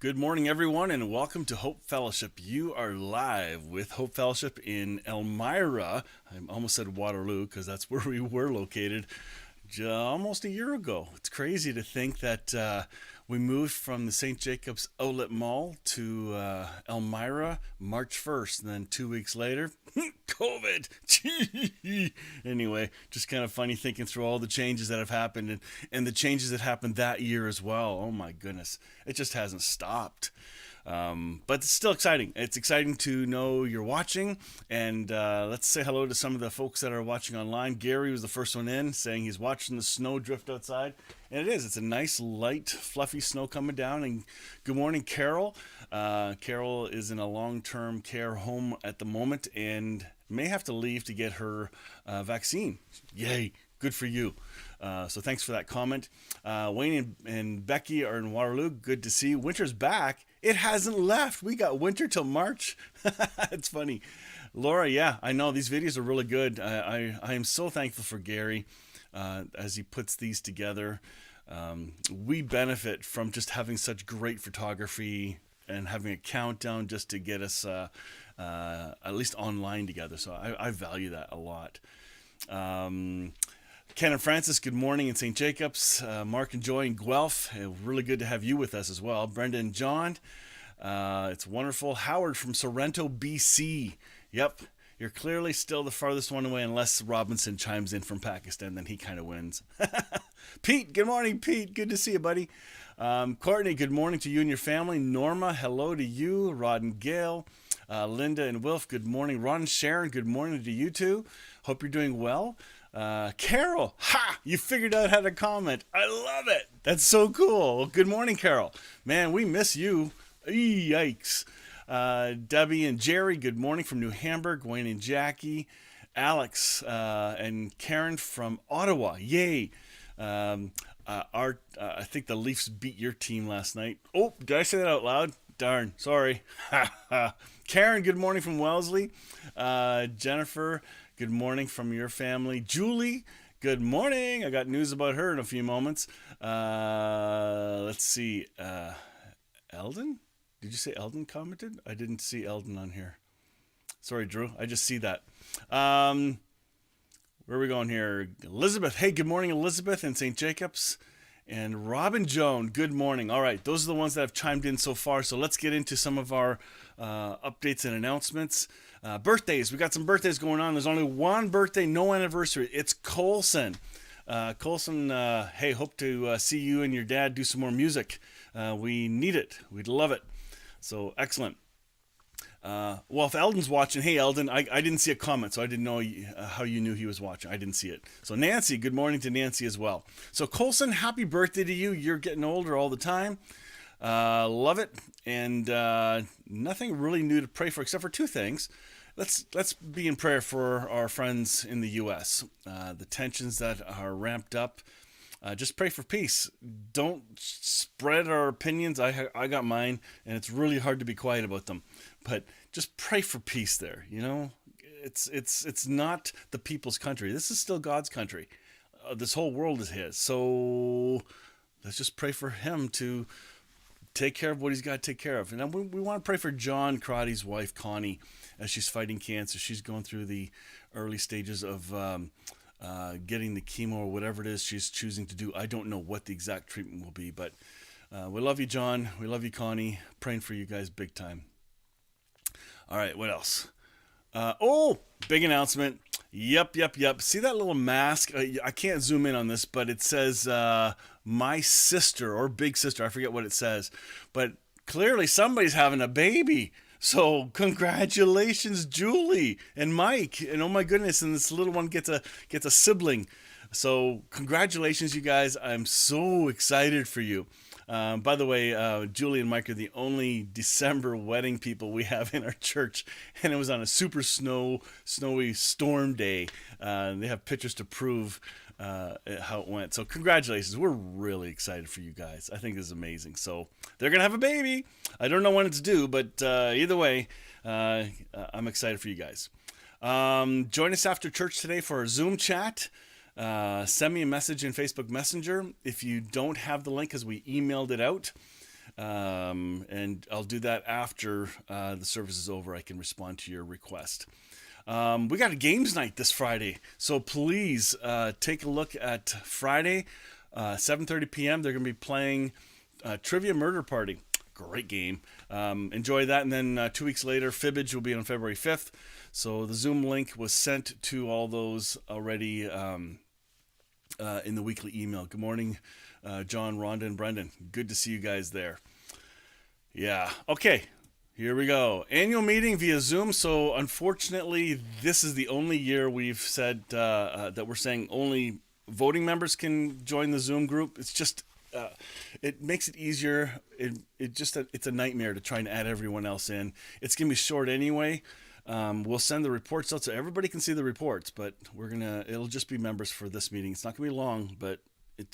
Good morning, everyone, and welcome to Hope Fellowship. You are live with Hope Fellowship in Elmira. I almost said Waterloo because that's where we were located almost a year ago. It's crazy to think that we moved from the St. Jacobs Outlet Mall to Elmira March 1st, and then 2 weeks later, COVID. Anyway, just kind of funny thinking through all the changes that have happened and the changes that happened that year as well. Oh my goodness, it just hasn't stopped. But it's still exciting. It's exciting to know you're watching, and let's say hello to some of the folks that are watching online. Gary was the first one in, saying he's watching the snow drift outside, and it is. It's a nice, light, fluffy snow coming down. And good morning, Carol. Carol is in a long-term care home at the moment and may have to leave to get her vaccine. Yay! Good for you. So thanks for that comment. Wayne and Becky are in Waterloo. Good to see you. Winter's back. It hasn't left. We got winter till March. It's funny. Laura, yeah, I know these videos are really good. I am so thankful for Gary as he puts these together. We benefit from just having such great photography and having a countdown just to get us at least online together. So I value that a lot. Ken and Francis, good morning in St. Jacobs. Mark and Joy in Guelph, really good to have you with us as well. Brenda and John, it's wonderful. Howard from Sorrento, BC. Yep, you're clearly still the farthest one away unless Robinson chimes in from Pakistan, then he kind of wins. Pete, good morning, Pete. Good to see you, buddy. Courtney, good morning to you and your family. Norma, hello to you. Rod and Gail. Linda and Wilf, good morning. Ron and Sharon, good morning to you two. Hope you're doing well. Carol, you figured out how to comment. I love it. That's so cool. Well, good morning, Carol. Man, we miss you. Yikes. Debbie and Jerry, good morning from New Hamburg. Wayne and Jackie. Alex and Karen from Ottawa. Yay. I think the Leafs beat your team last night. Oh, did I say that out loud? Darn, sorry. Karen, good morning from Wellesley. Jennifer, good morning from your family. Julie, good morning. I got news about her in a few moments. Let's see. Eldon? Did you say Eldon commented? I didn't see Eldon on here. Sorry, Drew. I just see that. Where are we going here? Elizabeth. Hey, good morning, Elizabeth in St. Jacobs. And Robin Joan, good morning. All right, those are the ones that have chimed in so far. So let's get into some of our updates and announcements. Birthdays. We got some birthdays going on. There's only one birthday, no anniversary. It's Colson. Colson, hey, hope to see you and your dad do some more music. We need it. We'd love it. So excellent. Well, if Eldon's watching, hey Eldon, I didn't see a comment, so I didn't know how you knew he was watching. I didn't see it. So Nancy, good morning to Nancy as well. So Colson, happy birthday to you. You're getting older all the time. Love it, and nothing really new to pray for except for two things. Let's be in prayer for our friends in the U.S. The tensions that are ramped up. Just pray for peace. Don't spread our opinions. I got mine, and it's really hard to be quiet about them. But just pray for peace there. You know, it's not the people's country. This is still God's country. This whole world is His. So let's just pray for Him to take care of what He's got to take care of. And we want to pray for John Crotty's wife, Connie, as she's fighting cancer. She's going through the early stages of getting the chemo or whatever it is she's choosing to do. I don't know what the exact treatment will be, but we love you, John. We love you, Connie. Praying for you guys big time. All right, what else? Big announcement. Yep. See that little mask? I can't zoom in on this, but it says my sister or big sister. I forget what it says. But clearly somebody's having a baby. So congratulations, Julie and Mike. And oh my goodness, and this little one gets a sibling. So congratulations, you guys. I'm so excited for you. By the way, Julie and Mike are the only December wedding people we have in our church, and it was on a super snowy storm day. They have pictures to prove how it went. So congratulations. We're really excited for you guys. I think this is amazing. So they're going to have a baby. I don't know when it's due, but either way, I'm excited for you guys. Join us after church today for our Zoom chat. Send me a message in Facebook Messenger if you don't have the link because we emailed it out. And I'll do that after the service is over. I can respond to your request. We got a games night this Friday, so please take a look at Friday, 7:30 p.m. They're going to be playing Trivia Murder Party. Great game. Enjoy that, and then 2 weeks later, Fibbage will be on February 5th. So the Zoom link was sent to all those already in the weekly email. Good morning, John, Rhonda, and Brendan. Good to see you guys there. Yeah. Okay. Here we go. Annual meeting via Zoom. So unfortunately, this is the only year we've said that we're saying only voting members can join the Zoom group. It's just it makes it easier. It's a nightmare to try and add everyone else in. It's gonna be short anyway. We'll send the reports out so everybody can see the reports, but it'll just be members for this meeting. It's not gonna be long, but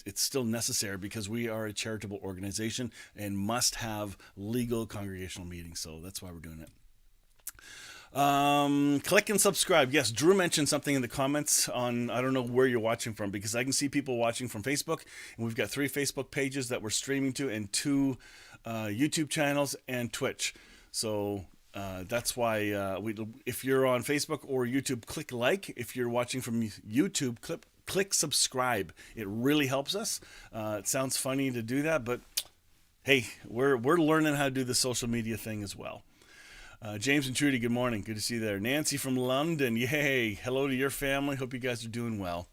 it's still necessary because we are a charitable organization and must have legal congregational meetings. So that's why we're doing it. Click and subscribe. Yes, Drew mentioned something in the comments on, I don't know where you're watching from, because I can see people watching from Facebook, and we've got 3 Facebook pages that we're streaming to and 2 YouTube channels and Twitch. So that's why if you're on Facebook or YouTube, click like. If you're watching from YouTube, click subscribe. It really helps us. It sounds funny to do that, but hey, we're learning how to do the social media thing as well. James and Trudy, good morning. Good to see you there. Nancy from London, yay. Hello to your family. Hope you guys are doing well.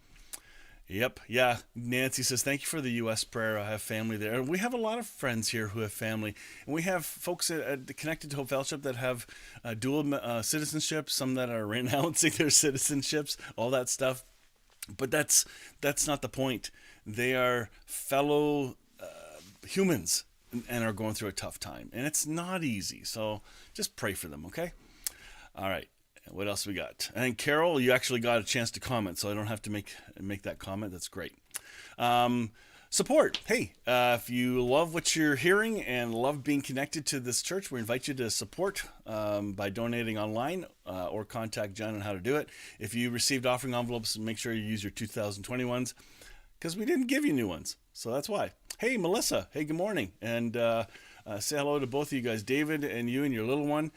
Yep, yeah. Nancy says, thank you for the U.S. prayer. I have family there. We have a lot of friends here who have family. And we have folks connected to Hope Fellowship that have dual citizenship, some that are renouncing their citizenships, all that stuff. But that's not the point. They are fellow humans and are going through a tough time. And it's not easy. So just pray for them, okay? All right. What else we got? And Carol, you actually got a chance to comment, so I don't have to make that comment. That's great. Support. Hey, if you love what you're hearing and love being connected to this church, we invite you to support by donating online or contact John on how to do it. If you received offering envelopes, make sure you use your 2020 ones because we didn't give you new ones. So that's why. Hey, Melissa. Hey, good morning. And say hello to both of you guys, David and you and your little one.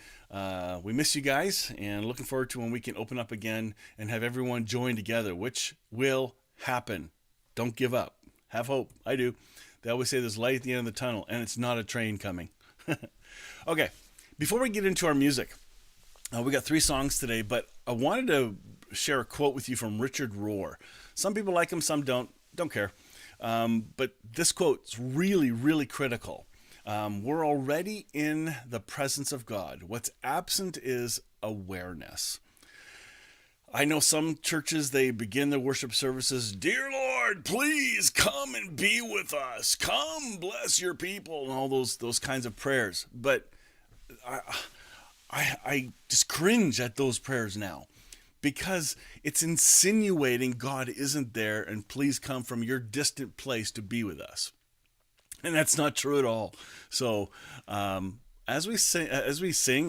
We miss you guys and looking forward to when we can open up again and have everyone join together, which will happen. Don't give up. Have hope. I do. They always say there's light at the end of the tunnel, and it's not a train coming. Okay, before we get into our music, we got 3 songs today, but I wanted to share a quote with you from Richard Rohr. Some people like him, some don't care. But this quote's really, really critical. We're already in the presence of God. What's absent is awareness. I know some churches, they begin their worship services, Dear Lord, please come and be with us. Come bless your people, and all those kinds of prayers. But I just cringe at those prayers now because it's insinuating God isn't there and please come from your distant place to be with us. And that's not true at all. So, as we sing,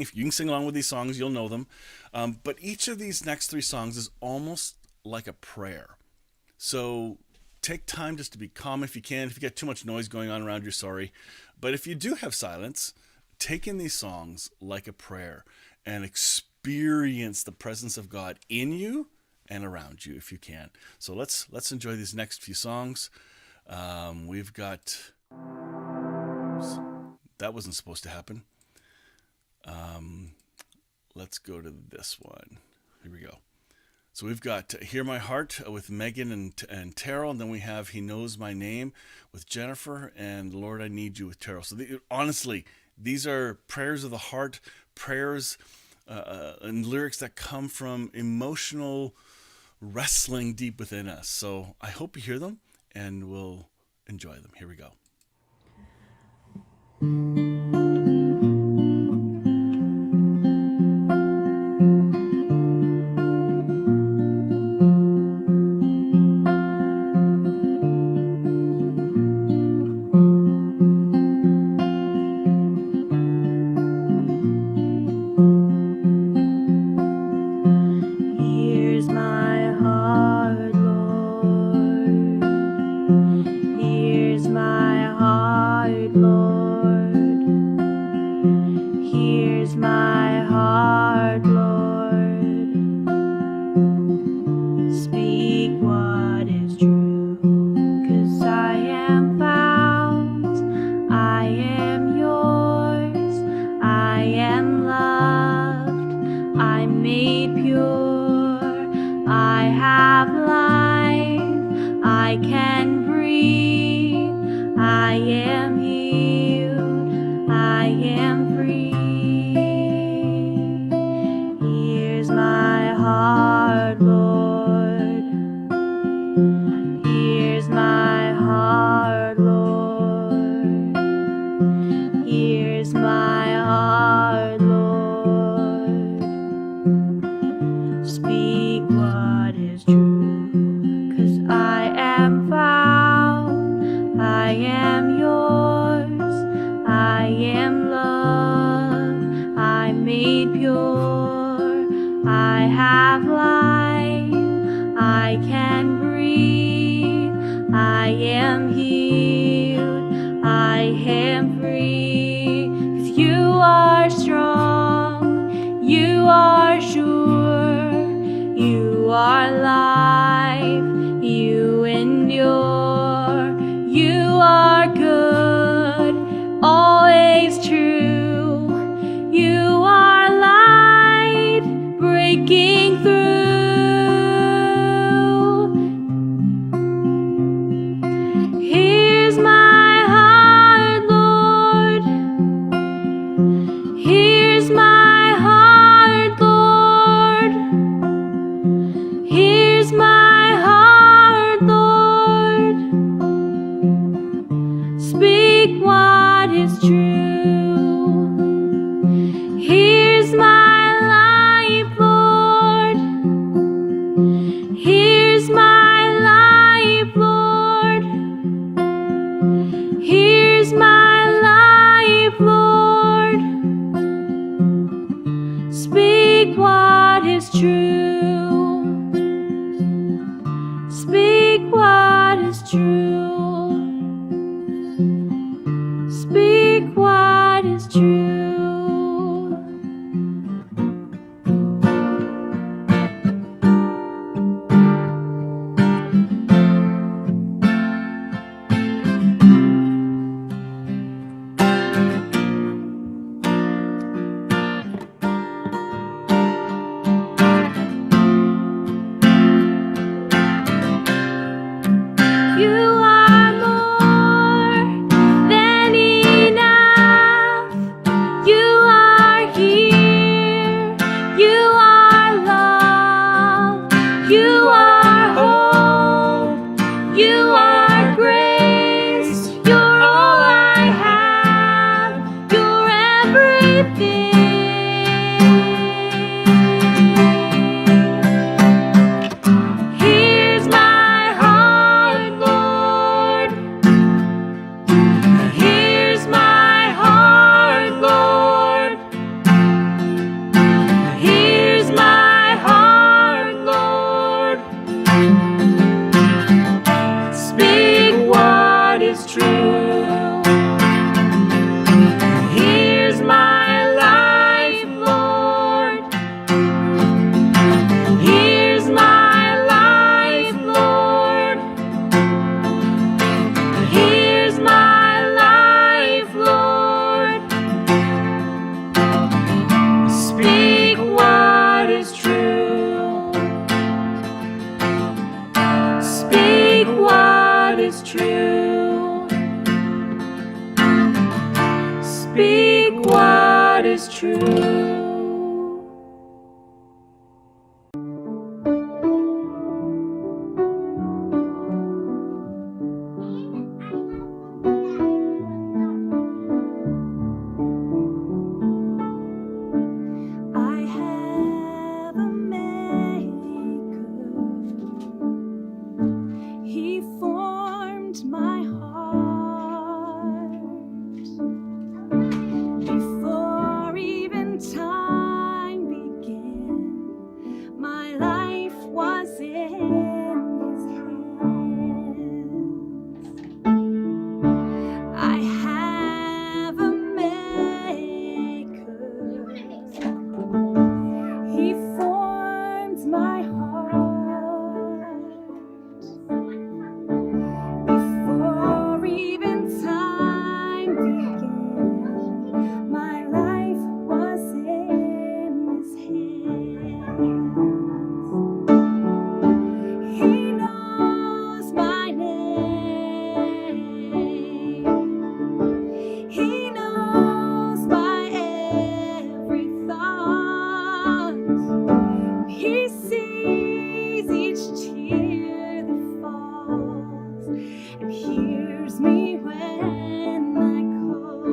if you can sing along with these songs, you'll know them. But each of these next 3 songs is almost like a prayer. So take time just to be calm if you can. If you get too much noise going on around you, sorry. But if you do have silence, take in these songs like a prayer and experience the presence of God in you and around you if you can. So let's enjoy these next few songs. We've got... That wasn't supposed to happen. Let's go to this one. Here we go. So we've got Hear My Heart with Megan and Terrell, and then we have He Knows My Name with Jennifer, and Lord, I Need You with Terrell. So honestly, these are prayers of the heart, prayers and lyrics that come from emotional wrestling deep within us. So I hope you hear them, and we'll enjoy them. Here we go. Here's my heart, Lord. Here's my heart, Lord. I can breathe. I am healed. I am free. Here's my heart, Lord. Here's my heart, Lord. Here's my heart, Lord. Speak what is true, 'cause I am found. I am yours. I am loved. I'm made pure. I have life. I can breathe. I am healed. I am free. 'Cause you are strong. You are sure. You are life. You endure. You are good. Always true. You are light breaking through. Here's my heart, Lord. Here's my heart, Lord. Here's my heart, Lord. Speak what is true. Here's my life, Lord. Here's my life, Lord. Here's my life, Lord. Speak what is true. Speak what is true. Speak what is true. You are more than enough. You are here. You are love. You are hope. You are grace. You're all I have. You're everything. Here's my heart, Lord. Here's my heart, Lord. Here's my heart, Lord. Speak what is true. Here's my life, Lord. Here's my life, Lord. Here's my life, Lord. Speak what is true. Speak what is true. Speak what is true. I have a maker. He formed my heart before even time hears me when I call.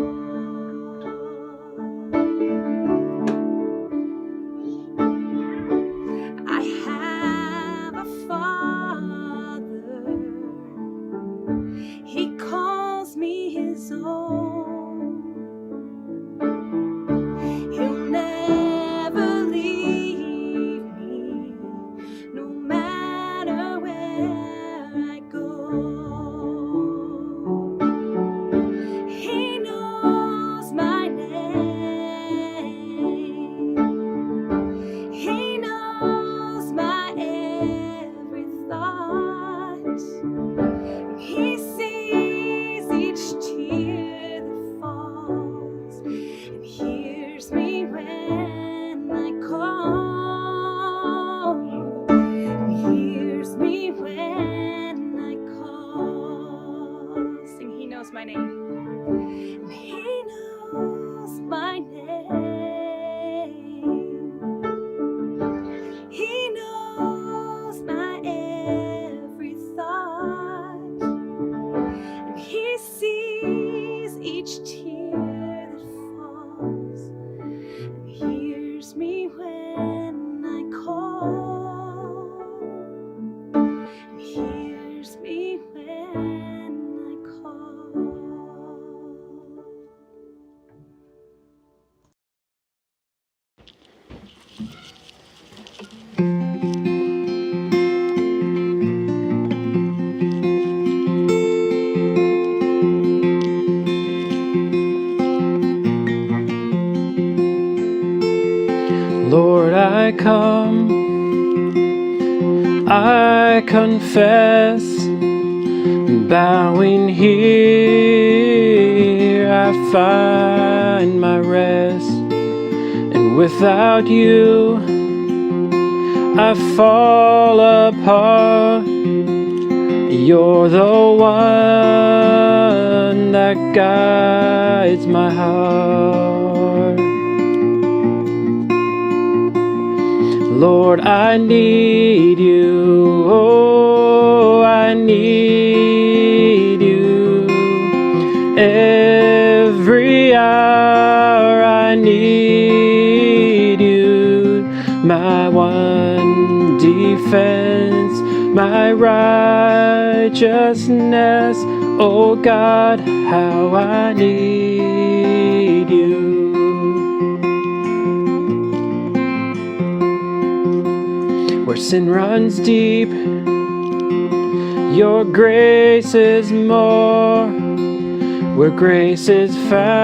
I have a Father, He calls me His own. He'll never leave me, no matter where I go. He knows my name. He knows my every thought. He sees each tear that falls and hears me when I call. He hears me when I call. Sing, He knows my name. He knows my name. He knows my every thought. And He sees each tear that falls and hears me when I call. And hears me when I call. Lord, I come, I confess, bowing here I find my rest, and without you I fall apart. You're the one that guides my heart. Lord, I need you, oh, I need you. Every hour I need you. My one defense, my righteousness, oh God, how I need you. Where sin runs deep, your grace is more. Where grace is found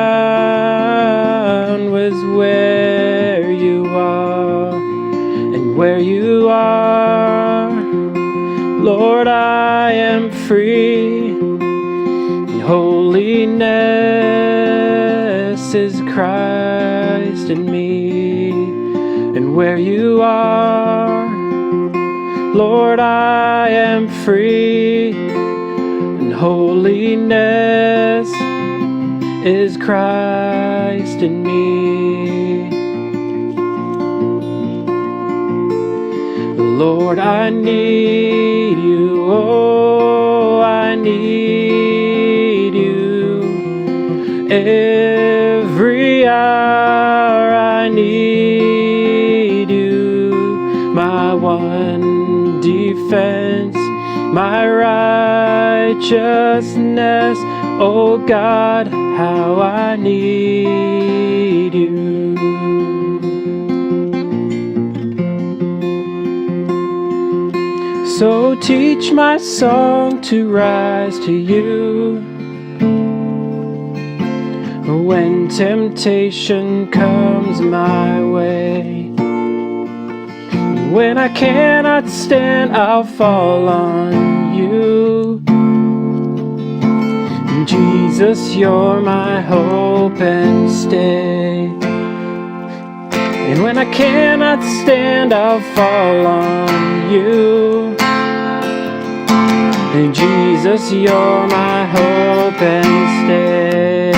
was where you are. And where you are, Lord, I am free. And holiness is Christ in me. And where you are, Lord, I am free, and holiness is Christ in me. Lord, I need you, oh, I need you. Every hour I need you, my one defense, my righteousness, oh God, how I need you. So teach my song to rise to you when temptation comes my way. When I cannot stand, I'll fall on you. Jesus, you're my hope and stay. And when I cannot stand, I'll fall on you. And Jesus, you're my hope and stay.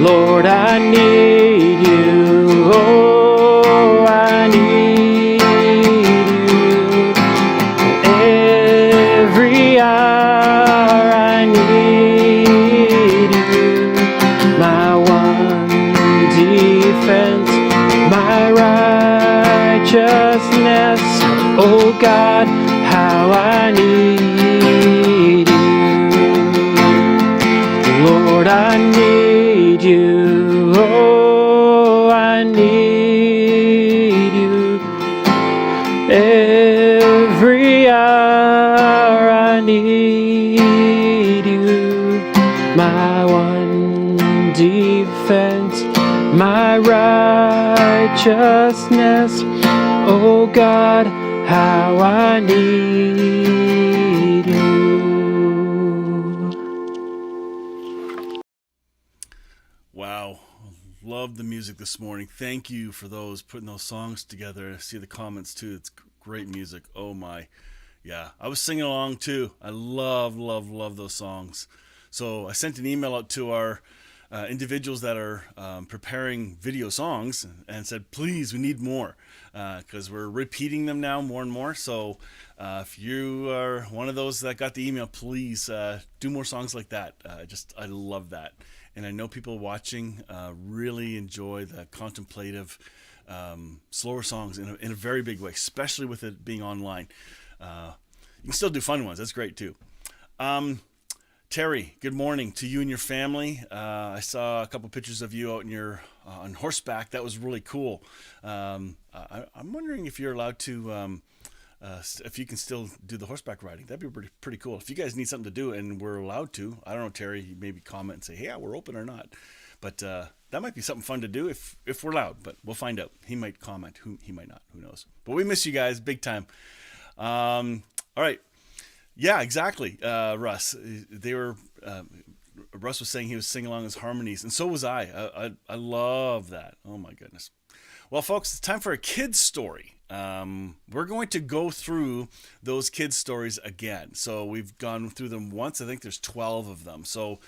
Lord, I need you, oh, I need you. Oh God, how I need you. Lord, I need you. Oh, I need you. Every hour I need you. My one defense, my righteousness. Oh God, how I need you. Wow. Love the music this morning. Thank you for those putting those songs together. I see the comments too. It's great music. Oh my. Yeah. I was singing along too. I love, love, love those songs. So I sent an email out to our individuals that are preparing video songs and said, please, we need more because we're repeating them now more and more. So if you are one of those that got the email, please do more songs like that. I love that. And I know people watching really enjoy the contemplative, slower songs in a very big way, especially with it being online. You can still do fun ones. That's great too. Terry, good morning to you and your family. I saw a couple pictures of you out in your on horseback. That was really cool. I'm wondering if you're allowed to, if you can still do the horseback riding. That'd be pretty cool. If you guys need something to do and we're allowed to, I don't know, Terry, maybe comment and say, hey, yeah, we're open or not. But that might be something fun to do if we're allowed. But we'll find out. He might comment. He might not. Who knows? But we miss you guys big time. All right. Yeah, exactly, Russ. Russ was saying he was singing along his harmonies, and so was I. I love that. Oh my goodness. Well, folks, it's time for a kid's story. We're going to go through those kids' stories again. So we've gone through them once. I think there's 12 of them. So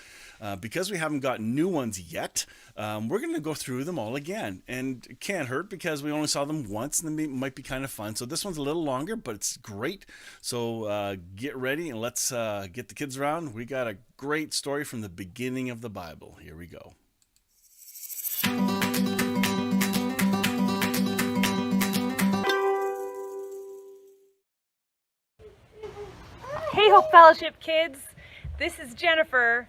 because we haven't got new ones yet, we're going to go through them all again. And it can't hurt because we only saw them once, and they might be kind of fun. So this one's a little longer, but it's great. So get ready and let's get the kids around. We got a great story from the beginning of the Bible. Here we go. Hey Hope Fellowship kids, this is Jennifer.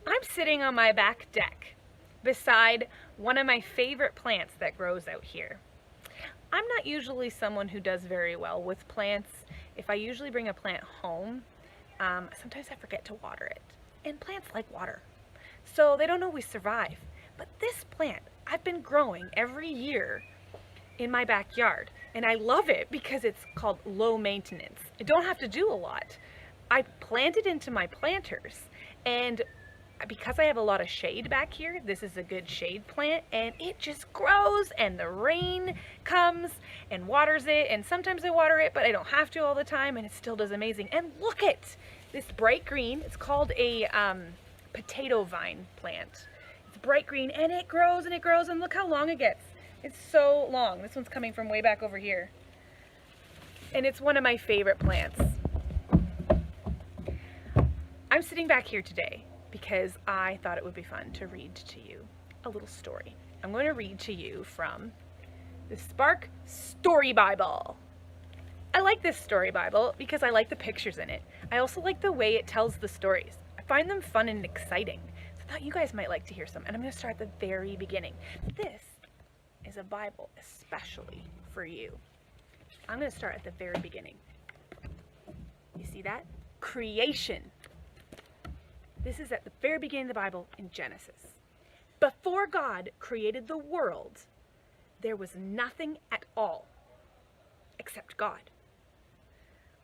I'm sitting on my back deck beside one of my favorite plants that grows out here. I'm not usually someone who does very well with plants. If I usually bring a plant home, sometimes I forget to water it. And plants like water, so they don't always survive. But this plant I've been growing every year in my backyard, and I love it because it's called low maintenance. I don't have to do a lot. I plant it into my planters, and because I have a lot of shade back here, this is a good shade plant, and it just grows, and the rain comes and waters it, and sometimes I water it, but I don't have to all the time, and it still does amazing. And look at this bright green. It's called a potato vine plant. It's bright green, and it grows, and look how long it gets. It's so long. This one's coming from way back over here. And it's one of my favorite plants. I'm sitting back here today because I thought it would be fun to read to you a little story. I'm going to read to you from the Spark Story Bible. I like this story Bible because I like the pictures in it. I also like the way it tells the stories. I find them fun and exciting. So I thought you guys might like to hear some. And I'm going to start at the very beginning. This is a Bible especially for you. I'm going to start at the very beginning. You see that? Creation. This is at the very beginning of the Bible in Genesis. Before God created the world, there was nothing at all except God.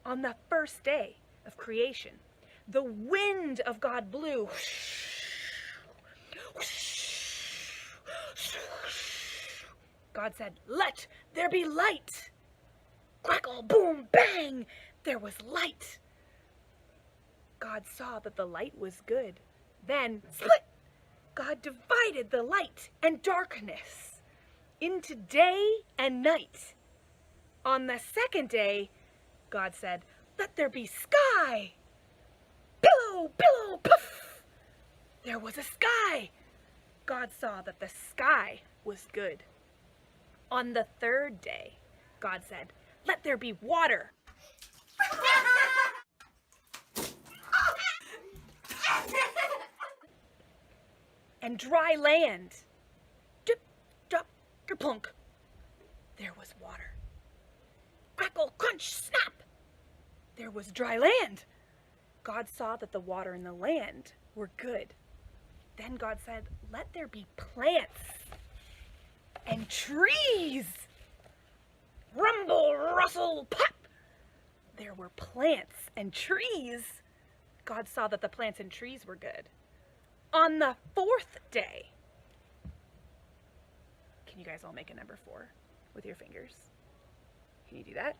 On the first day of creation, the wind of God blew. God said, "Let there be light." Crackle, boom, bang, there was light. God saw that the light was good. Then, split, God divided the light and darkness into day and night. On the second day, God said, "Let there be sky." Billow, billow, puff. There was a sky. God saw that the sky was good. On the third day, God said, let there be water. And dry land. Dip, drop, kerplunk. There was water. Crackle, crunch, snap. There was dry land. God saw that the water and the land were good. Then God said, let there be plants and trees. Rumble, rustle, pop. There were plants and trees. God saw that the plants and trees were good. On the fourth day, can you guys all make a number 4 with your fingers? Can you do that?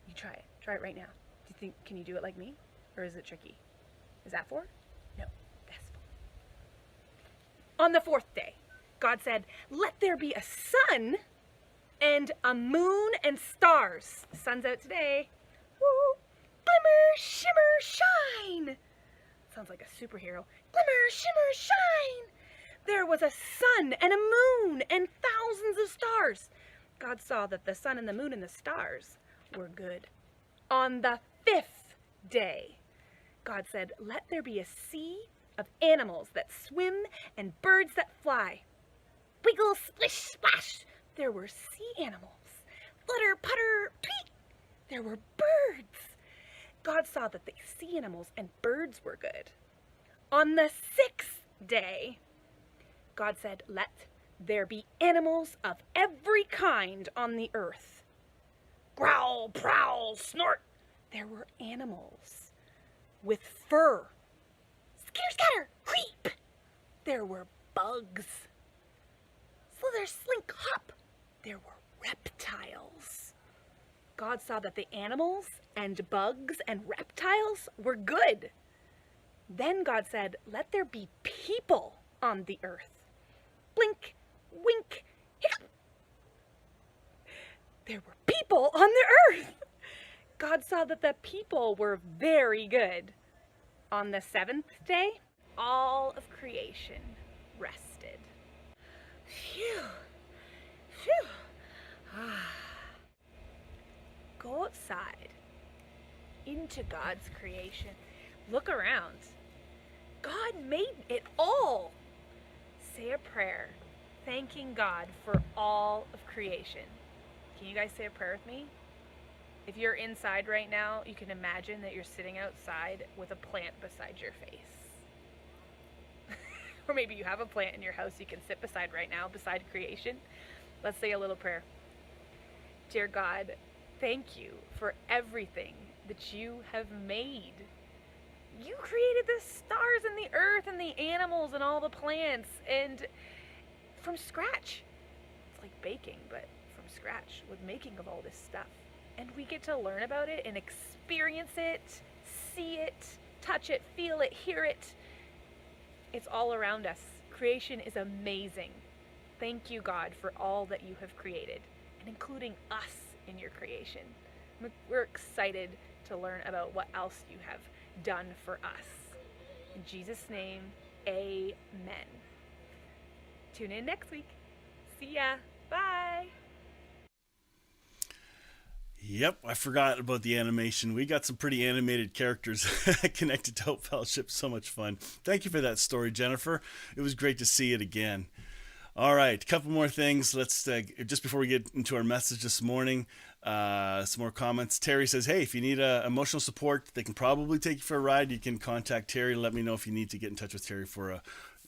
You try it. Try it right now. Do you think, can you do it like me? Or is it tricky? Is that 4? No, that's 4. On the fourth day, God said, let there be a sun and a moon and stars. The sun's out today. Woo! Glimmer, shimmer, shine. Sounds like a superhero. Glimmer, shimmer, shine. There was a sun and a moon and thousands of stars. God saw that the sun and the moon and the stars were good. On the fifth day, God said, let there be a sea of animals that swim and birds that fly. Wiggle, splish, splash. There were sea animals. Flutter, putter, tweet. There were birds. God saw that the sea animals and birds were good. On the sixth day, God said, let there be animals of every kind on the earth. Growl, prowl, snort. There were animals with fur. Skitter, scatter, creep. There were bugs. Slither, slink, hop. There were reptiles. God saw that the animals and bugs and reptiles were good. Then God said, let there be people on the earth. Blink, wink, hiccup. There were people on the earth. God saw that the people were very good. On the seventh day, all of creation rested. Phew. Phew. Go outside into God's creation. Look around. God made it all. Say a prayer thanking God for all of creation. Can you guys say a prayer with me? If you're inside right now, you can imagine that you're sitting outside with a plant beside your face. Or maybe you have a plant in your house you can sit beside right now, beside creation. Let's say a little prayer. Dear God, thank you for everything that you have made. You created the stars and the earth and the animals and all the plants, and from scratch. It's like baking, but from scratch with making of all this stuff. And we get to learn about it and experience it, see it, touch it, feel it, hear it. It's all around us. Creation is amazing. Thank you, God, for all that you have created, and including us in your creation. We're excited to learn about what else you have done for us. In Jesus' name, amen. Tune in next week. See ya. Bye. Yep, I forgot about the animation. We got some pretty animated characters connected to Hope Fellowship. So much fun. Thank you for that story, Jennifer. It was great to see it again. All right, a couple more things. Let's just before we get into our message this morning, some more comments. Terry says, hey, if you need emotional support, they can probably take you for a ride. You can contact Terry. Let me know if you need to get in touch with Terry for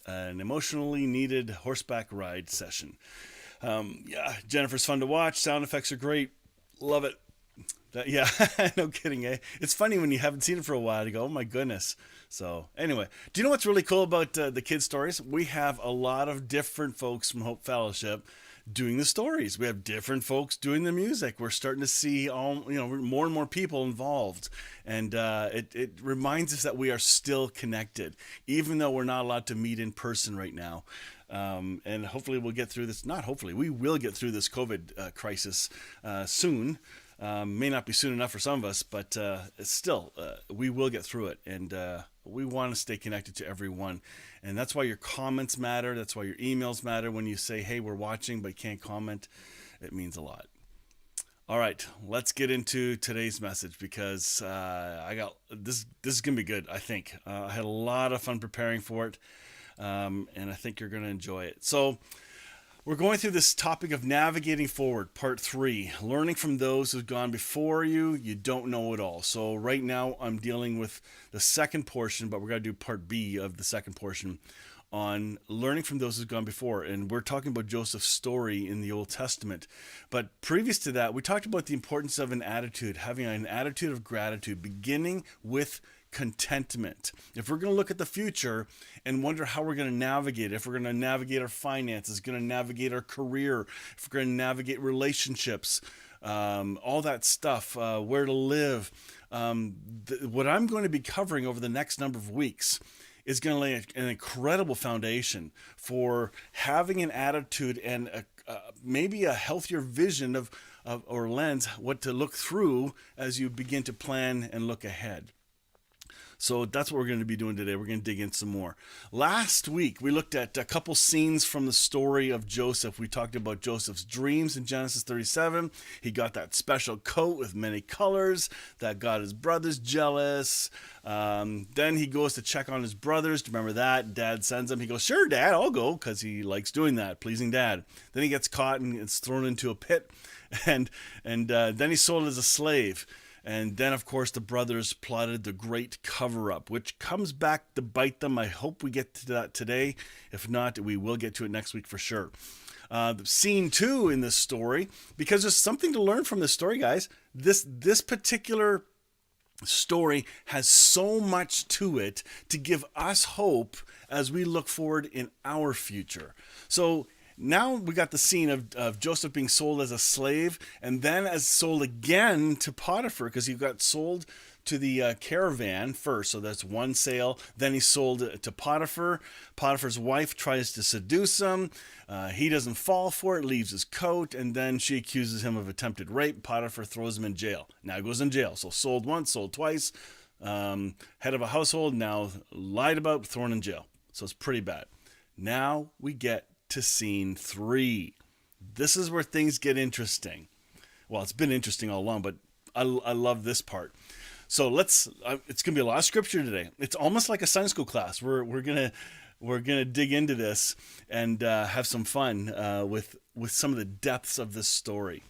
an emotionally needed horseback ride session. Yeah, Jennifer's fun to watch. Sound effects are great. Love it. Yeah, no kidding, eh? It's funny when you haven't seen it for a while to go, oh my goodness. So anyway, do you know what's really cool about the kids' stories? We have a lot of different folks from Hope Fellowship doing the stories. We have different folks doing the music. We're starting to see more and more people involved, and it reminds us that we are still connected, even though we're not allowed to meet in person right now. And hopefully we'll get through this. Not hopefully, we will get through this COVID crisis soon. May not be soon enough for some of us, but still, we will get through it. And we want to stay connected to everyone. And that's why your comments matter. That's why your emails matter. When you say, hey, we're watching, but can't comment, it means a lot. All right, let's get into today's message because I got this. This is gonna be good. I think I had a lot of fun preparing for it, and I think you're gonna enjoy it. So we're going through this topic of navigating forward, part 3, learning from those who've gone before you. You don't know it all. So right now I'm dealing with the second portion, but we're gonna do part B of the second portion on learning from those who've gone before. And we're talking about Joseph's story in the Old Testament. But previous to that, we talked about the importance of an attitude, having an attitude of gratitude, beginning with contentment. If we're going to look at the future and wonder how we're going to navigate, if we're going to navigate our finances, going to navigate our career, if we're going to navigate relationships, all that stuff, where to live, what I'm going to be covering over the next number of weeks is going to lay an incredible foundation for having an attitude and maybe a healthier vision of or lens, what to look through as you begin to plan and look ahead. So that's what we're going to be doing today. We're going to dig in some more. Last week, we looked at a couple scenes from the story of Joseph. We talked about Joseph's dreams in Genesis 37. He got that special coat with many colors that got his brothers jealous. Then he goes to check on his brothers. Do you remember that? Dad sends him. He goes, "Sure, Dad, I'll go," because he likes doing that, pleasing Dad. Then he gets caught and is thrown into a pit. And then he's sold as a slave. And then, of course, the brothers plotted the great cover-up, which comes back to bite them. I hope we get to that today. If not, we will get to it next week for sure. Scene 2 in this story, because there's something to learn from this story, guys. This particular story has so much to it to give us hope as we look forward in our future. So now we got the scene of Joseph being sold as a slave, and then as sold again to Potiphar, because he got sold to the caravan first. So that's one sale. Then he's sold to Potiphar. Potiphar's wife tries to seduce him. He doesn't fall for it, leaves his coat, and then she accuses him of attempted rape. Potiphar throws him in jail. Now he goes in jail. So sold once, sold twice. Head of a household, now lied about, thrown in jail. So it's pretty bad. Now we get to scene 3. This is where things get interesting. Well, it's been interesting all along, but I love this part. So it's gonna be a lot of scripture today. It's almost like a Sunday school class. We're gonna dig into this and have some fun with some of the depths of this story.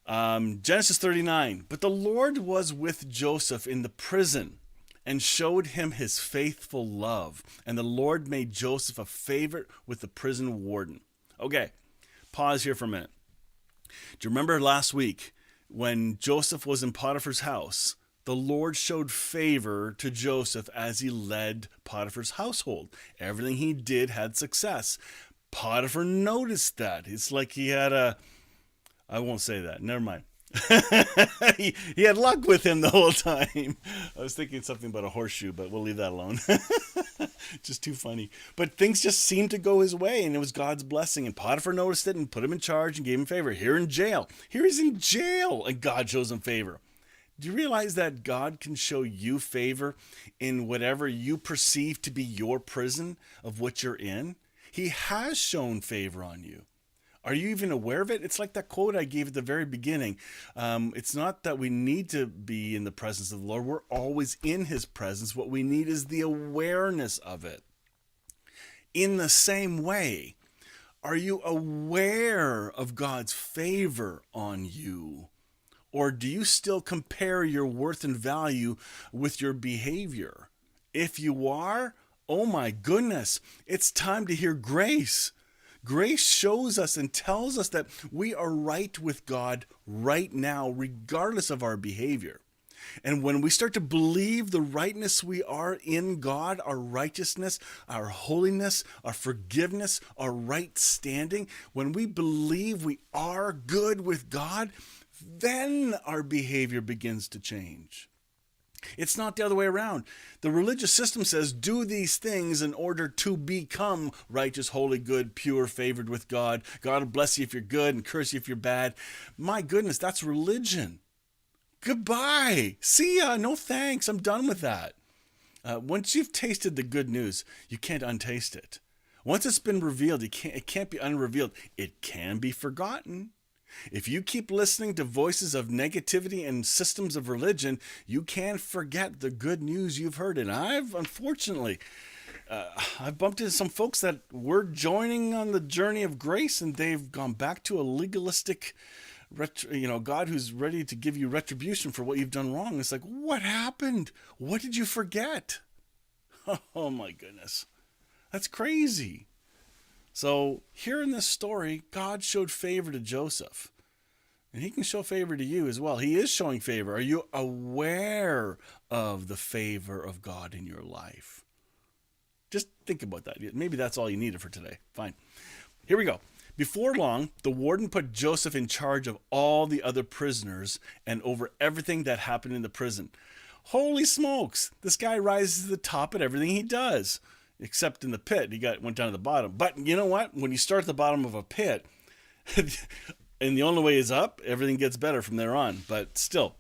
Genesis 39. But the Lord was with Joseph in the prison and showed him his faithful love. And the Lord made Joseph a favorite with the prison warden. Okay, pause here for a minute. Do you remember last week when Joseph was in Potiphar's house? The Lord showed favor to Joseph as he led Potiphar's household. Everything he did had success. Potiphar noticed that. It's like he had I won't say that. Never mind. he had luck with him the whole time. I was thinking something about a horseshoe, but we'll leave that alone. Just too funny. But things just seemed to go his way, and it was God's blessing. And Potiphar noticed it and put him in charge and gave him favor. Here in jail. Here he's in jail, and God shows him favor. Do you realize that God can show you favor in whatever you perceive to be your prison of what you're in? He has shown favor on you. Are you even aware of it? It's like that quote I gave at the very beginning. It's not that we need to be in the presence of the Lord. We're always in his presence. What we need is the awareness of it. In the same way, are you aware of God's favor on you? Or do you still compare your worth and value with your behavior? If you are, oh my goodness, it's time to hear grace. Grace shows us and tells us that we are right with God right now, regardless of our behavior. And when we start to believe the rightness we are in God, our righteousness, our holiness, our forgiveness, our right standing, when we believe we are good with God, then our behavior begins to change. It's not the other way around. The religious system says, do these things in order to become righteous, holy, good, pure, favored with God. God will bless you if you're good and curse you if you're bad. My goodness, that's religion. Goodbye. See ya. No thanks. I'm done with that. Once you've tasted the good news, you can't untaste it. Once it's been revealed, it can't be unrevealed. It can be forgotten. If you keep listening to voices of negativity and systems of religion, you can forget the good news you've heard. And I've bumped into some folks that were joining on the journey of grace, and they've gone back to a legalistic, God who's ready to give you retribution for what you've done wrong. It's like, what happened? What did you forget? Oh my goodness. That's crazy. So here in this story, God showed favor to Joseph. And he can show favor to you as well. He is showing favor. Are you aware of the favor of God in your life? Just think about that. Maybe that's all you needed for today. Fine. Here we go. Before long, the warden put Joseph in charge of all the other prisoners and over everything that happened in the prison. Holy smokes! This guy rises to the top at everything he does. Except in the pit, went down to the bottom. But you know what? When you start at the bottom of a pit, and the only way is up, everything gets better from there on. But still,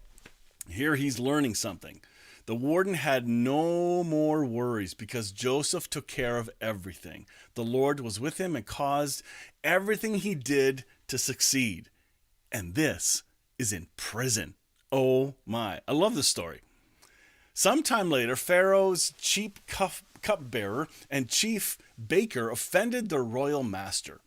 here he's learning something. The warden had no more worries because Joseph took care of everything. The Lord was with him and caused everything he did to succeed. And this is in prison. Oh my. I love this story. Sometime later, Pharaoh's chief cupbearer and chief baker offended their royal master.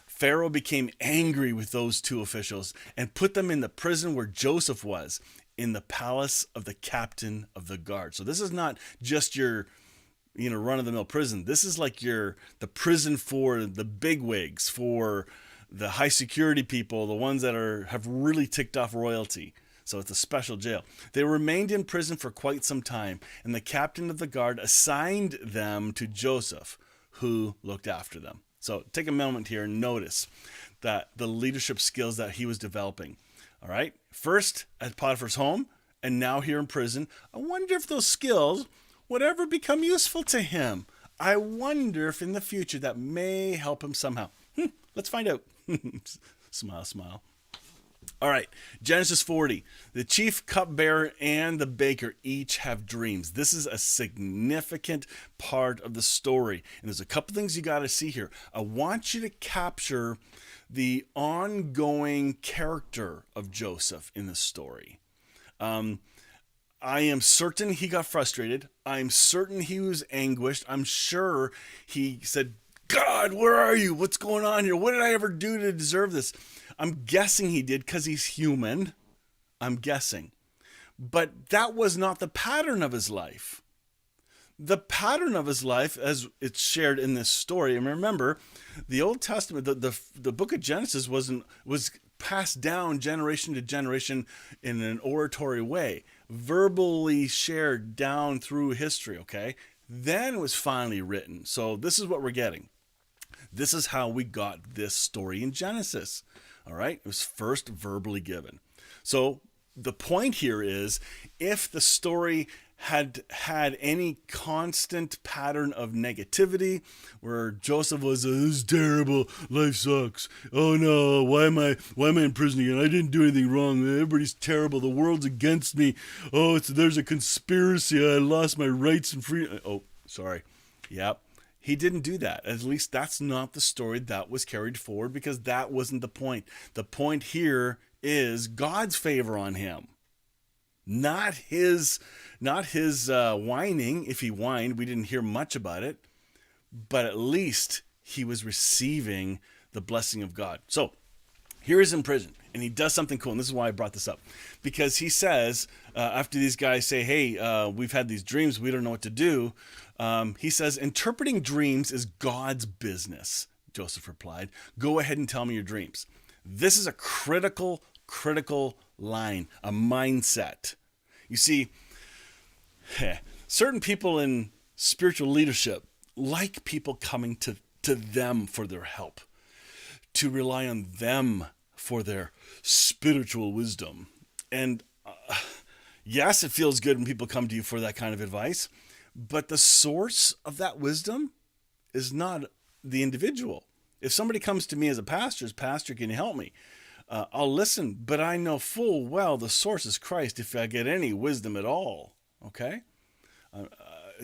Pharaoh became angry with those two officials and put them in the prison where Joseph was, in the palace of the captain of the guard. So this is not just your run-of-the-mill prison. This is like the prison for the bigwigs, for the high security people, the ones that have really ticked off royalty. So it's a special jail. They remained in prison for quite some time, and the captain of the guard assigned them to Joseph, who looked after them. So take a moment here and notice that the leadership skills that he was developing. All right. First at Potiphar's home, and now here in prison. I wonder if those skills would ever become useful to him. I wonder if in the future that may help him somehow. Let's find out. Smile, smile. All right, Genesis 40. The chief cupbearer and the baker each have dreams. This is a significant part of the story. And there's a couple things you got to see here. I want you to capture the ongoing character of Joseph in the story. I am certain he got frustrated. I'm certain he was anguished. I'm sure he said, God, where are you? What's going on here? What did I ever do to deserve this? I'm guessing he did because he's human. I'm guessing. But that was not the pattern of his life. The pattern of his life, as it's shared in this story, and remember, the Old Testament, the book of Genesis was passed down generation to generation in an oratory way, verbally shared down through history, okay? Then it was finally written. So this is what we're getting. This is how we got this story in Genesis. All right? It was first verbally given. So the point here is, if the story had any constant pattern of negativity, where Joseph was, this is terrible, life sucks, oh no, why am I in prison again? I didn't do anything wrong, everybody's terrible, the world's against me, there's a conspiracy, I lost my rights and freedom. Oh, sorry. Yep. He didn't do that. At least that's not the story that was carried forward, because that wasn't the point. The point here is God's favor on him. Not his whining. If he whined, we didn't hear much about it. But at least he was receiving the blessing of God. So here he's in prison, and he does something cool. And this is why I brought this up. Because he says, after these guys say, hey, we've had these dreams, we don't know what to do. He says, interpreting dreams is God's business, Joseph replied. Go ahead and tell me your dreams. This is a critical line, a mindset. You see, certain people in spiritual leadership like people coming to them for their help, to rely on them for their spiritual wisdom. And yes, it feels good when people come to you for that kind of advice, but the source of that wisdom is not the individual. If somebody comes to me as pastor, can you help me? I'll listen, but I know full well the source is Christ if I get any wisdom at all. Okay?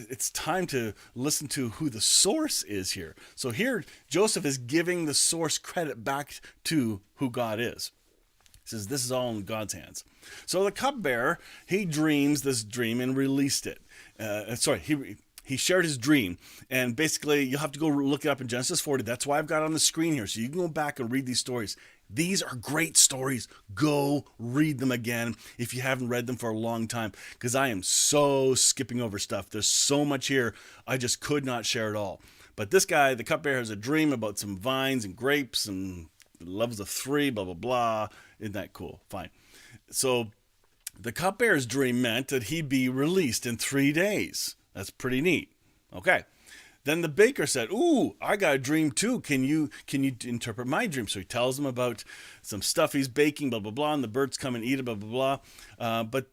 it's time to listen to who the source is here. So here, Joseph is giving the source credit back to who God is. He says, this is all in God's hands. So the cupbearer, he dreams this dream and released it. He shared his dream, and basically you'll have to go look it up in Genesis 40. That's why I've got it on the screen here, so you can go back and read these stories. These are great stories. Go read them again if you haven't read them for a long time, because I am so skipping over stuff. There's so much here, I just could not share it all. But this guy, the cupbearer, has a dream about some vines and grapes and levels of 3, blah, blah, blah. Isn't that cool? Fine. So the cupbearer's dream meant that he'd be released in 3 days. That's pretty neat. Okay. Then the baker said, ooh, I got a dream too. Can you interpret my dream? So he tells him about some stuff he's baking, blah, blah, blah, and the birds come and eat it, blah, blah, blah. But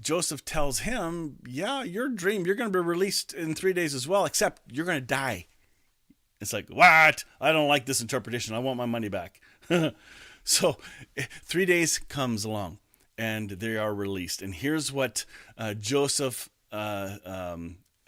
Joseph tells him, yeah, your dream, you're going to be released in 3 days as well, except you're going to die. It's like, what? I don't like this interpretation. I want my money back. So 3 days comes along, and they are released. And here's what Joseph...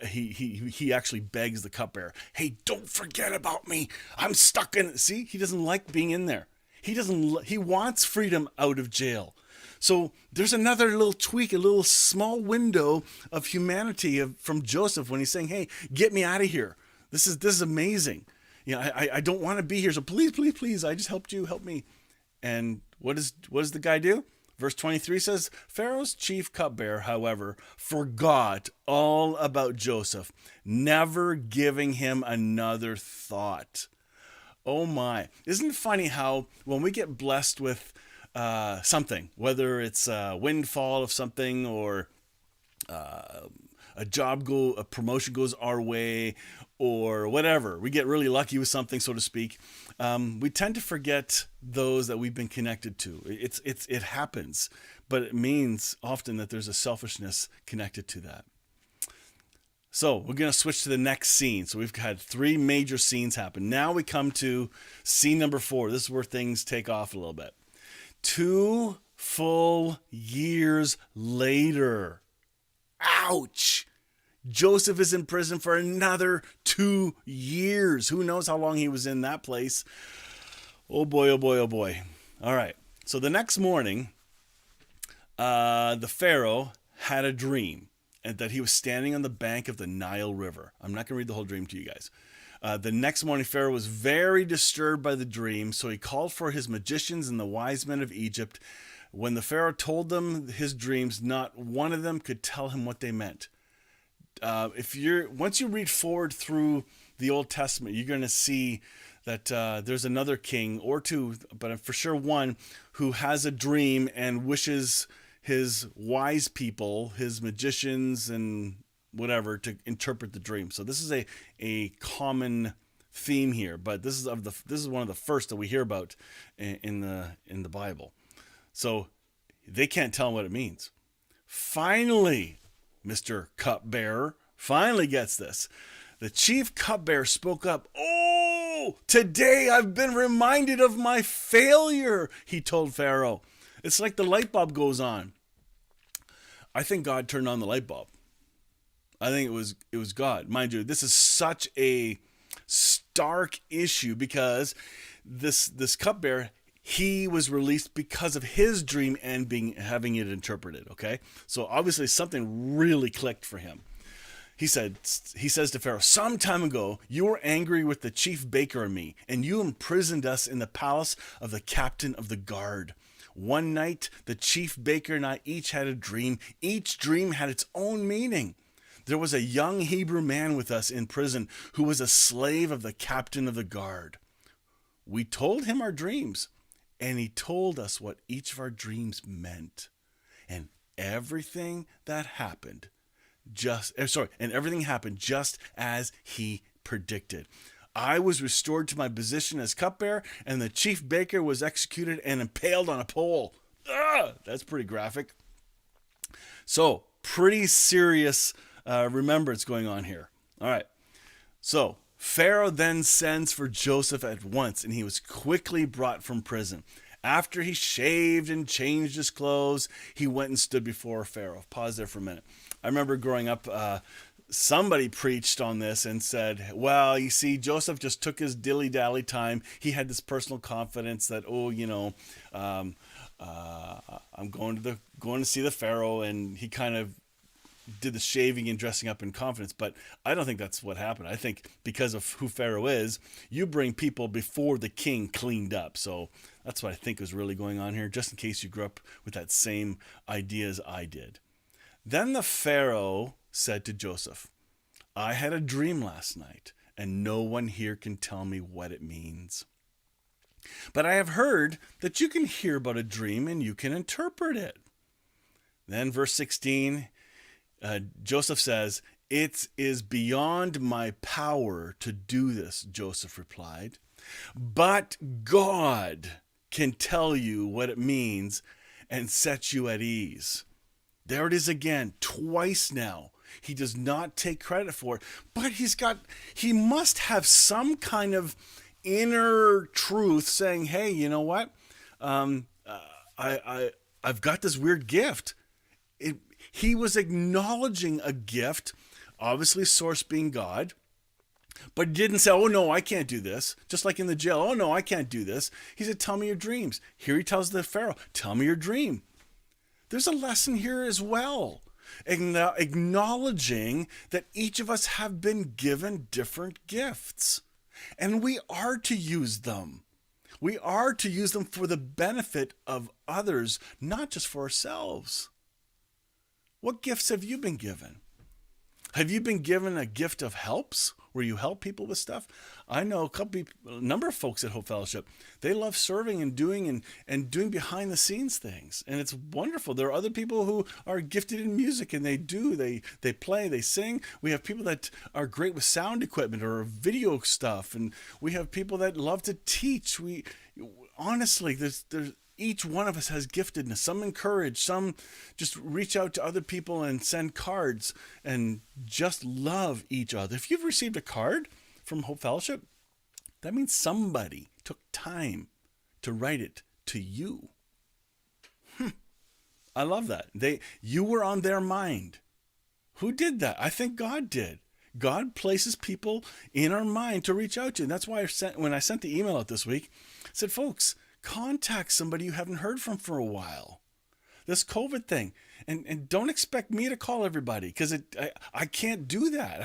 He actually begs the cupbearer, hey, don't forget about me. I'm stuck in it. See, he doesn't like being in there. He wants freedom out of jail. So there's another little tweak, a little small window of humanity from Joseph when he's saying, hey, get me out of here. This is amazing. I don't want to be here. So please, I just helped you. Help me. And what does the guy do? Verse 23 says, Pharaoh's chief cupbearer, however, forgot all about Joseph, never giving him another thought. Oh my. Isn't it funny how when we get blessed with something, whether it's a windfall of something or a promotion goes our way or whatever, we get really lucky with something, so to speak, we tend to forget those that we've been connected to. It happens, but it means often that there's a selfishness connected to that. So we're going to switch to the next scene. So we've had 3 major scenes happen. Now we come to scene number 4. This is where things take off a little bit. 2 full years later. Ouch! Joseph is in prison for another 2 years. Who knows how long he was in that place? Oh boy, oh boy, oh boy. All right. So the next morning, the Pharaoh had a dream and that he was standing on the bank of the Nile River. I'm not going to read the whole dream to you guys. The next morning, Pharaoh was very disturbed by the dream, so he called for his magicians and the wise men of Egypt. When the Pharaoh told them his dreams, not one of them could tell him what they meant. Once you read forward through the Old Testament, you're going to see that there's another king or two, but for sure one, who has a dream and wishes his wise people, his magicians and whatever, to interpret the dream. So this is a common theme here, but this is one of the first that we hear about in the Bible. So they can't tell him what it means. Finally, Mr. Cupbearer finally gets this. The chief cupbearer spoke up. Oh, today I've been reminded of my failure, he told Pharaoh. It's like the light bulb goes on. I think God turned on the light bulb. I think it was God. Mind you, this is such a stark issue because this cupbearer, he was released because of his dream and having it interpreted, okay? So obviously something really clicked for him. He says to Pharaoh, some time ago, you were angry with the chief baker and me, and you imprisoned us in the palace of the captain of the guard. One night, the chief baker and I each had a dream. Each dream had its own meaning. There was a young Hebrew man with us in prison who was a slave of the captain of the guard. We told him our dreams, and he told us what each of our dreams meant. And everything happened just as he predicted. I was restored to my position as cupbearer, and the chief baker was executed and impaled on a pole. That's pretty graphic. So, pretty serious remembrance going on here. All right. So, Pharaoh then sends for Joseph at once, and he was quickly brought from prison. After he shaved and changed his clothes, he went and stood before Pharaoh. Pause there for a minute. I remember growing up, somebody preached on this and said, well, you see, Joseph just took his dilly-dally time. He had this personal confidence that, um, I'm going to see the Pharaoh, and he kind of did the shaving and dressing up in confidence. But I don't think that's what happened. I think because of who Pharaoh is, you bring people before the king cleaned up. So that's what I think was really going on here, just in case you grew up with that same idea as I did. Then the Pharaoh said to Joseph, I had a dream last night, and no one here can tell me what it means. But I have heard that you can hear about a dream and you can interpret it. Then verse 16, Joseph says, it is beyond my power to do this, Joseph replied. But God can tell you what it means and set you at ease. There it is again, twice now. He does not take credit for it, but he must have some kind of inner truth saying, hey, you know what? I've got this weird gift. He was acknowledging a gift, obviously source being God, but he didn't say, oh no, I can't do this. Just like in the jail, oh no, I can't do this. He said, tell me your dreams. Here he tells the Pharaoh, tell me your dream. There's a lesson here as well. Acknowledging that each of us have been given different gifts. And we are to use them. We are to use them for the benefit of others, not just for ourselves. What gifts have you been given? Have you been given a gift of helps where you help people with stuff? I know a number of folks at Hope Fellowship. They love serving and doing behind the scenes things, and it's wonderful. There are other people who are gifted in music, and they play, they sing. We have people that are great with sound equipment or video stuff, and we have people that love to teach. Honestly, there's each one of us has giftedness. Some encourage, some just reach out to other people and send cards and just love each other. If you've received a card from Hope Fellowship, that means somebody took time to write it to you. I love that. You were on their mind. Who did that? I think God did. God places people in our mind to reach out to. And that's why when I sent the email out this week, I said, folks, contact somebody you haven't heard from for a while. This COVID thing. And don't expect me to call everybody, because I can't do that.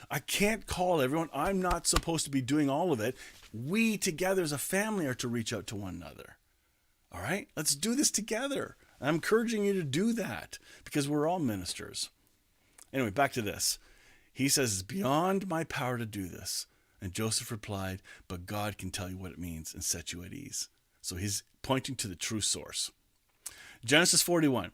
I can't call everyone. I'm not supposed to be doing all of it. We together as a family are to reach out to one another. All right? Let's do this together. I'm encouraging you to do that because we're all ministers. Anyway, back to this. He says, it's beyond my power to do this. And Joseph replied, but God can tell you what it means and set you at ease. So he's pointing to the true source. Genesis 41.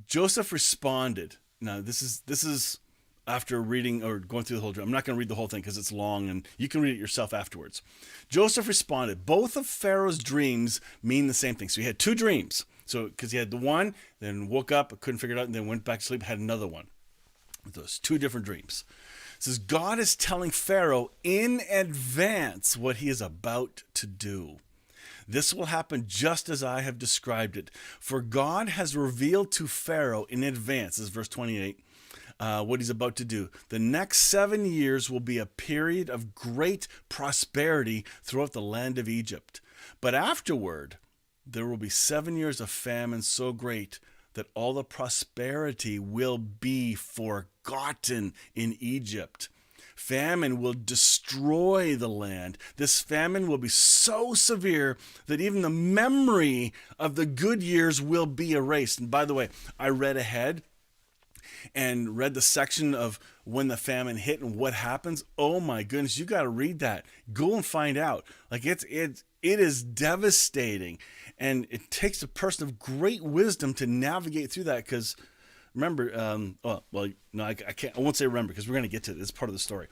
Joseph responded. Now, this is after reading or going through the whole dream. I'm not going to read the whole thing because it's long, and you can read it yourself afterwards. Joseph responded, both of Pharaoh's dreams mean the same thing. So he had two dreams. So because he had the one, then woke up, couldn't figure it out, and then went back to sleep, had another one. With those two different dreams. It says, God is telling Pharaoh in advance what he is about to do. This will happen just as I have described it. For God has revealed to Pharaoh in advance, this is verse 28, what he's about to do. The next 7 years will be a period of great prosperity throughout the land of Egypt. But afterward, there will be 7 years of famine so great that all the prosperity will be forgotten in Egypt. Famine will destroy the land. This famine will be so severe that even the memory of the good years will be erased. And by the way, I read ahead and read the section of when the famine hit and what happens. Oh my goodness, you got to read that. Go and find out. Like it is devastating, and it takes a person of great wisdom to navigate through that. Because remember, I can't. I won't say remember because we're going to get to it. It's part of the story.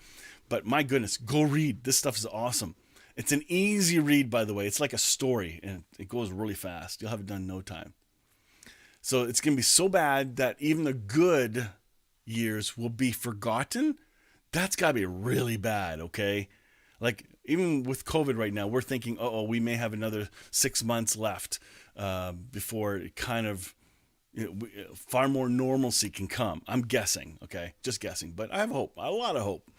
But my goodness, go read. This stuff is awesome. It's an easy read, by the way. It's like a story, and it goes really fast. You'll have it done in no time. So it's going to be so bad that even the good years will be forgotten. That's got to be really bad, okay? Like, even with COVID right now, we're thinking, we may have another 6 months left before it kind of far more normalcy can come. I'm guessing, okay? Just guessing. But I have hope, a lot of hope.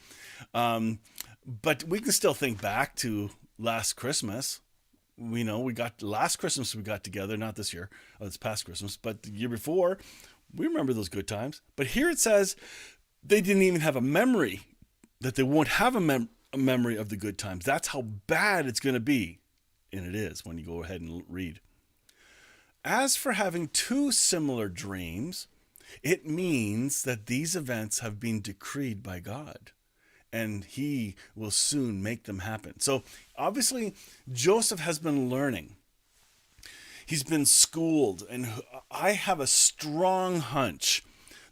But we can still think back to last Christmas. We got last Christmas we got together, not this year, this past Christmas, but the year before. We remember those good times. But here it says they didn't even have a memory, that they won't have a memory of the good times. That's how bad it's going to be. And it is when you go ahead and read. As for having two similar dreams, it means that these events have been decreed by God, and he will soon make them happen. So obviously, Joseph has been learning. He's been schooled, and I have a strong hunch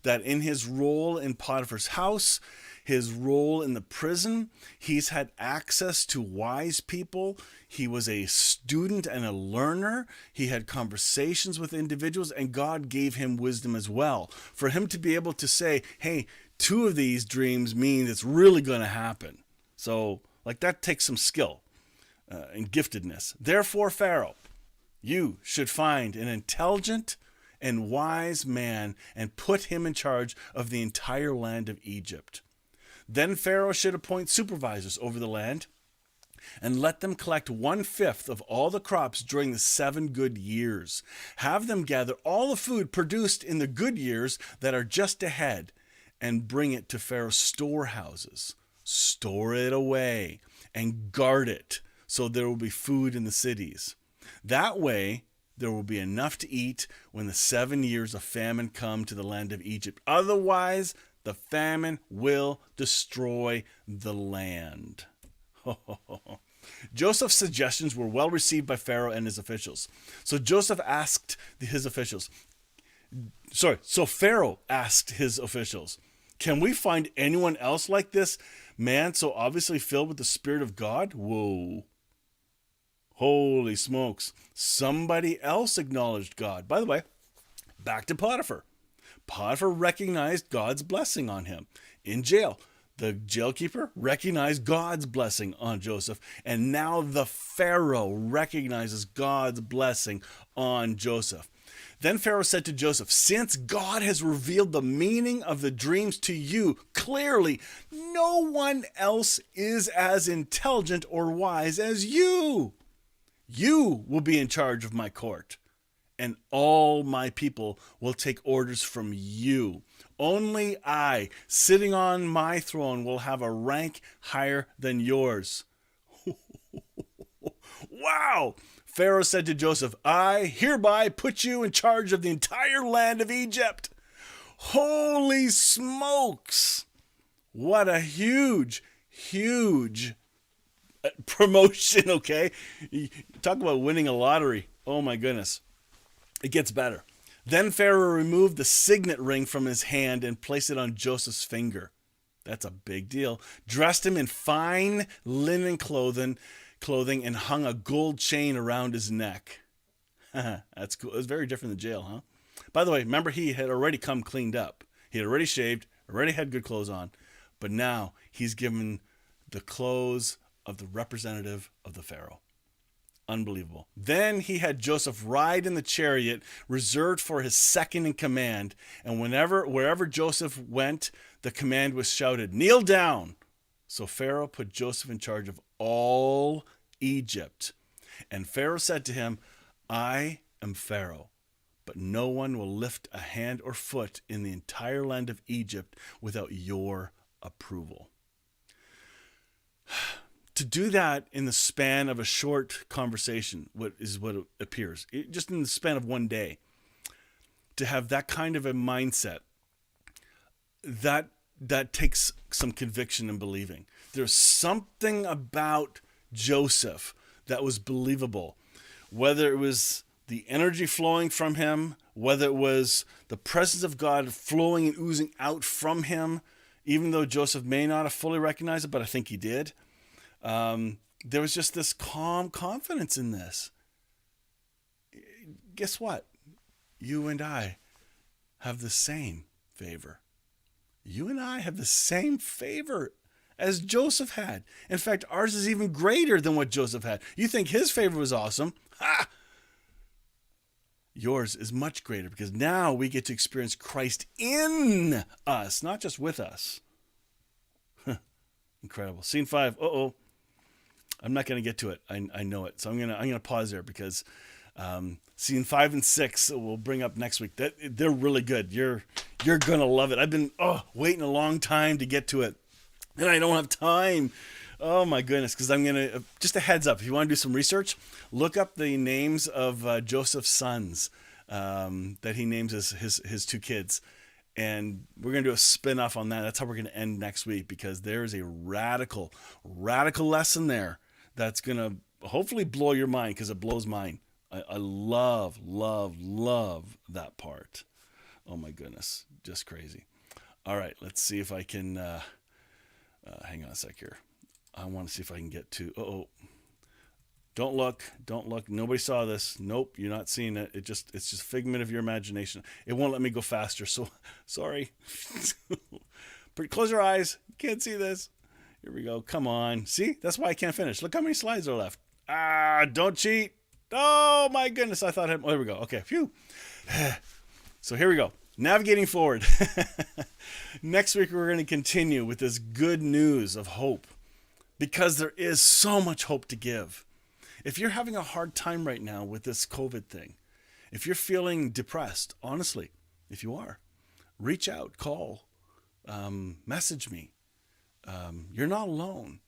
that in his role in Potiphar's house, his role in the prison, he's had access to wise people. He was a student and a learner. He had conversations with individuals, and God gave him wisdom as well. For him to be able to say, hey, two of these dreams mean it's really going to happen. So, that takes some skill and giftedness. Therefore, Pharaoh, you should find an intelligent and wise man and put him in charge of the entire land of Egypt. Then Pharaoh should appoint supervisors over the land and let them collect 1/5 of all the crops during the 7 good years. Have them gather all the food produced in the good years that are just ahead and bring it to Pharaoh's storehouses. Store it away and guard it so there will be food in the cities. That way, there will be enough to eat when the 7 years of famine come to the land of Egypt. Otherwise, the famine will destroy the land. Joseph's suggestions were well received by Pharaoh and his officials. So Pharaoh asked his officials, can we find anyone else like this man so obviously filled with the Spirit of God? Whoa. Holy smokes. Somebody else acknowledged God. By the way, back to Potiphar. Potiphar recognized God's blessing on him in jail. The jailkeeper recognized God's blessing on Joseph. And now the Pharaoh recognizes God's blessing on Joseph. Then Pharaoh said to Joseph, since God has revealed the meaning of the dreams to you clearly, no one else is as intelligent or wise as you. You will be in charge of my court, and all my people will take orders from you. Only I, sitting on my throne, will have a rank higher than yours. Wow! Pharaoh said to Joseph, I hereby put you in charge of the entire land of Egypt. Holy smokes! What a huge promotion, okay? Talk about winning a lottery. Oh my goodness. It gets better. Then Pharaoh removed the signet ring from his hand and placed it on Joseph's finger. That's a big deal. Dressed him in fine linen clothing and hung a gold chain around his neck. That's cool. It was very different than jail, huh? By the way, remember he had already come cleaned up. He had already shaved, already had good clothes on. But now he's given the clothes of the representative of the Pharaoh. Unbelievable. Then he had Joseph ride in the chariot reserved for his second in command, and wherever Joseph went, the command was shouted, kneel down. So Pharaoh put Joseph in charge of all Egypt. And Pharaoh said to him, I am Pharaoh, but no one will lift a hand or foot in the entire land of Egypt without your approval. To do that in the span of a short conversation, what it appears, just in the span of one day, to have that kind of a mindset, that takes some conviction and believing. There's something about Joseph that was believable, whether it was the energy flowing from him, whether it was the presence of God flowing and oozing out from him, even though Joseph may not have fully recognized it, but I think he did. There was just this calm confidence in this. Guess what? You and I have the same favor. You and I have the same favor as Joseph had. In fact, ours is even greater than what Joseph had. You think his favor was awesome? Ha! yours is much greater because now we get to experience Christ in us, not just with us. Incredible. Scene 5. I'm not going to get to it. I know it. So I'm gonna pause there because scene 5 and 6 we'll bring up next week. They're really good. You're gonna love it. I've been waiting a long time to get to it, and I don't have time. Oh my goodness! Because I'm gonna just a heads up. If you want to do some research, look up the names of Joseph's sons that he names his two kids, and we're gonna do a spin-off on that. That's how we're gonna end next week because there's a radical lesson there that's gonna hopefully blow your mind because it blows mine. I love that part. Oh my goodness, just crazy. All right, let's see if I can. Hang on a sec here. I want to see if I can get to. Don't look. Nobody saw this. Nope, you're not seeing it. It's just a figment of your imagination. It won't let me go faster. So sorry. Close your eyes. You can't see this. Here we go. Come on. See? That's why I can't finish. Look how many slides are left. Don't cheat. Oh my goodness. I thought there we go. Okay. Phew. So here we go. Navigating forward. Next week we're going to continue with this good news of hope because there is so much hope to give. If you're having a hard time right now with this COVID thing, if you're feeling depressed, honestly, if you are, reach out, call, message me. You're not alone.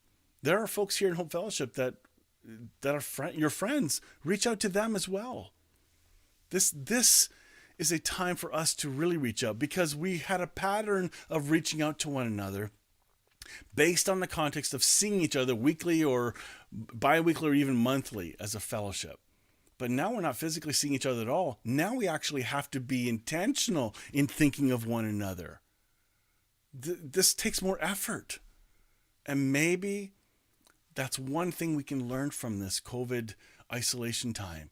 There are folks here in Hope Fellowship that are your friends. Reach out to them as well. This is a time for us to really reach out because we had a pattern of reaching out to one another based on the context of seeing each other weekly or bi-weekly or even monthly as a fellowship. But now we're not physically seeing each other at all. Now we actually have to be intentional in thinking of one another. This takes more effort. And maybe that's one thing we can learn from this COVID isolation time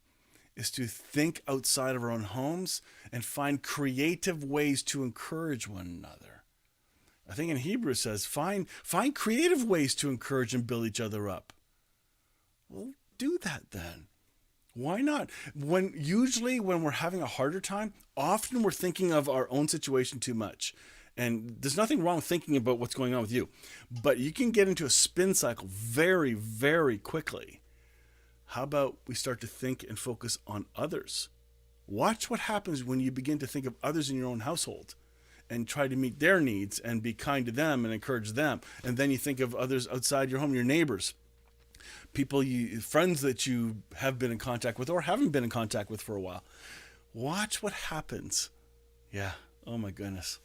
is to think outside of our own homes and find creative ways to encourage one another. I think in Hebrew it says, find creative ways to encourage and build each other up. Well, do that then. Why not? Usually when we're having a harder time, often we're thinking of our own situation too much. And there's nothing wrong with thinking about what's going on with you. But you can get into a spin cycle very, very quickly. How about we start to think and focus on others? Watch what happens when you begin to think of others in your own household and try to meet their needs and be kind to them and encourage them. And then you think of others outside your home, your neighbors, friends that you have been in contact with or haven't been in contact with for a while. Watch what happens. Yeah. Oh my goodness.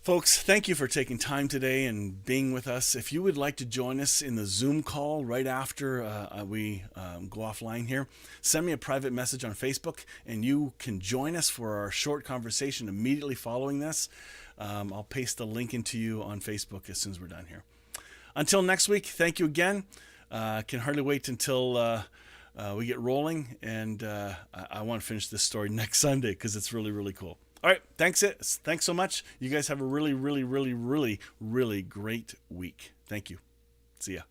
Folks, thank you for taking time today and being with us. If you would like to join us in the Zoom call right after we go offline here, send me a private message on Facebook and you can join us for our short conversation immediately following this. I'll paste the link into you on Facebook as soon as we're done here. Until next week, thank you again. Can hardly wait until we get rolling, and I want to finish this story next Sunday because it's really, really cool. All right, thanks so much. You guys have a really, really, really, really, really great week. Thank you. See ya.